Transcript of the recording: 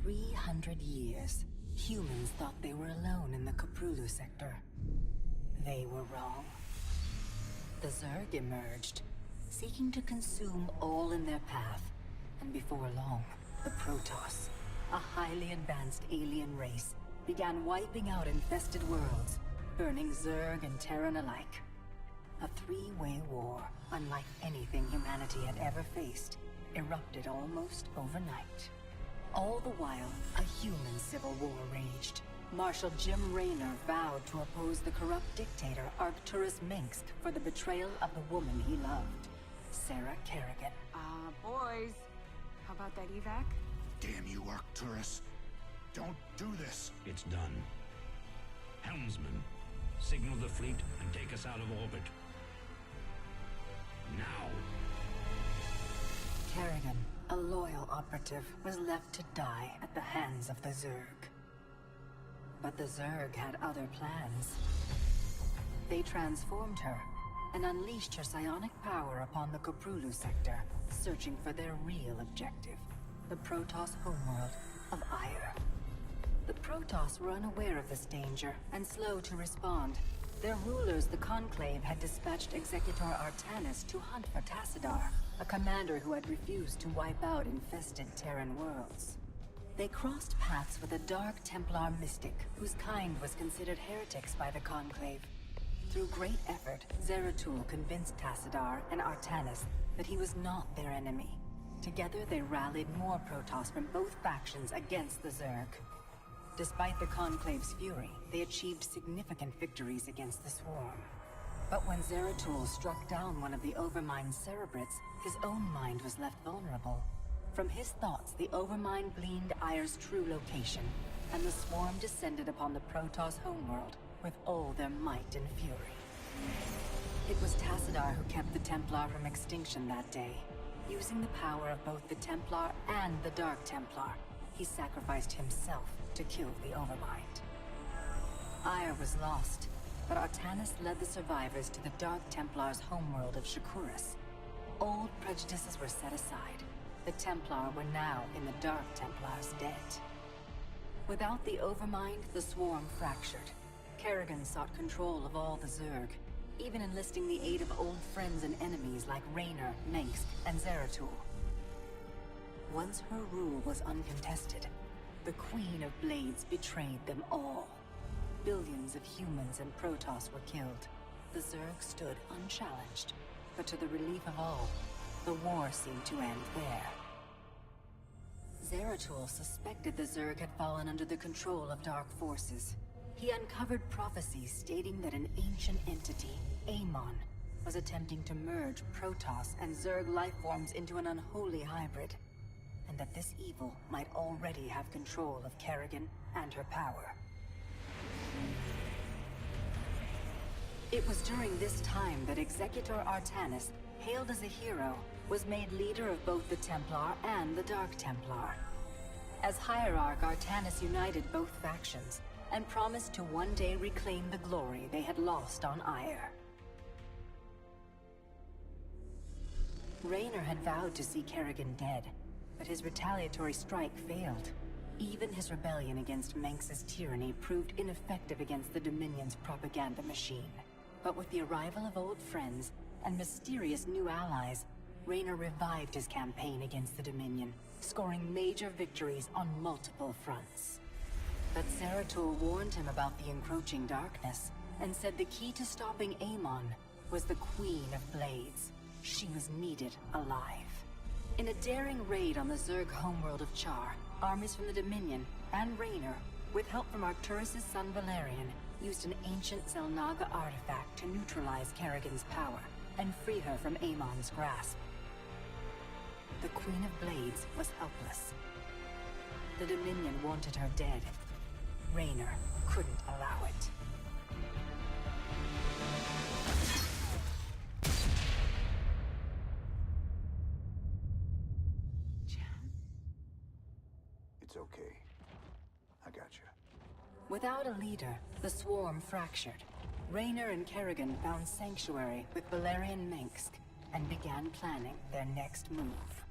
300 years, humans thought they were alone in the Koprulu sector. They were wrong. The Zerg emerged, seeking to consume all in their path, and before long, the Protoss, a highly advanced alien race, began wiping out infested worlds, burning Zerg and Terran alike. A three-way war, unlike anything humanity had ever faced, erupted almost overnight. All the while, a human civil war raged. Marshal Jim Raynor vowed to oppose the corrupt dictator Arcturus Minsk for the betrayal of the woman he loved, Sarah Kerrigan. Boys, how about that evac? Damn you, Arcturus. Don't do this. It's done. Helmsman, signal the fleet and take us out of orbit. Now! Kerrigan, a loyal operative, was left to die at the hands of the Zerg. But the Zerg had other plans. They transformed her and unleashed her psionic power upon the Koprulu sector, searching for their real objective, the Protoss homeworld of Ire. The Protoss were unaware of this danger and slow to respond. Their rulers, the Conclave, had dispatched Executor Artanis to hunt for Tassadar, a commander who had refused to wipe out infested Terran worlds. They crossed paths with a Dark Templar mystic, whose kind was considered heretics by the Conclave. Through great effort, Zeratul convinced Tassadar and Artanis that he was not their enemy. Together they rallied more Protoss from both factions against the Zerg. Despite the Conclave's fury, they achieved significant victories against the Swarm. But when Zeratul struck down one of the Overmind's Cerebrates, his own mind was left vulnerable. From his thoughts, the Overmind gleaned Ire's true location, and the Swarm descended upon the Protoss homeworld with all their might and fury. It was Tassadar who kept the Templar from extinction that day. Using the power of both the Templar and the Dark Templar, he sacrificed himself to kill the Overmind. Ire was lost, but Artanis led the survivors to the Dark Templar's homeworld of Shakuras. Old prejudices were set aside. The Templar were now in the Dark Templar's debt. Without the Overmind, the Swarm fractured. Kerrigan sought control of all the Zerg, even enlisting the aid of old friends and enemies like Raynor, Mengsk, and Zeratul. Once her rule was uncontested, the Queen of Blades betrayed them all. Billions of humans and Protoss were killed. The Zerg stood unchallenged, but to the relief of all, the war seemed to end there. Zeratul suspected the Zerg had fallen under the control of dark forces. He uncovered prophecies stating that an ancient entity, Amon, was attempting to merge Protoss and Zerg lifeforms into an unholy hybrid, and that this evil might already have control of Kerrigan and her power. It was during this time that Executor Artanis, hailed as a hero, was made leader of both the Templar and the Dark Templar. As Hierarch, Artanis united both factions, and promised to one day reclaim the glory they had lost on Ire. Raynor had vowed to see Kerrigan dead, but his retaliatory strike failed. Even his rebellion against Mengsk's tyranny proved ineffective against the Dominion's propaganda machine. But with the arrival of old friends and mysterious new allies, Raynor revived his campaign against the Dominion, scoring major victories on multiple fronts. But Zeratul warned him about the encroaching darkness, and said the key to stopping Amon was the Queen of Blades. She was needed alive. In a daring raid on the Zerg homeworld of Char, armies from the Dominion and Raynor, with help from Arcturus' son Valerian, used an ancient Zelnaga artifact to neutralize Kerrigan's power and free her from Amon's grasp. The Queen of Blades was helpless. The Dominion wanted her dead. Raynor couldn't allow it. It's okay. I got you. Without a leader, the Swarm fractured. Raynor and Kerrigan found sanctuary with Valerian Mengsk and began planning their next move.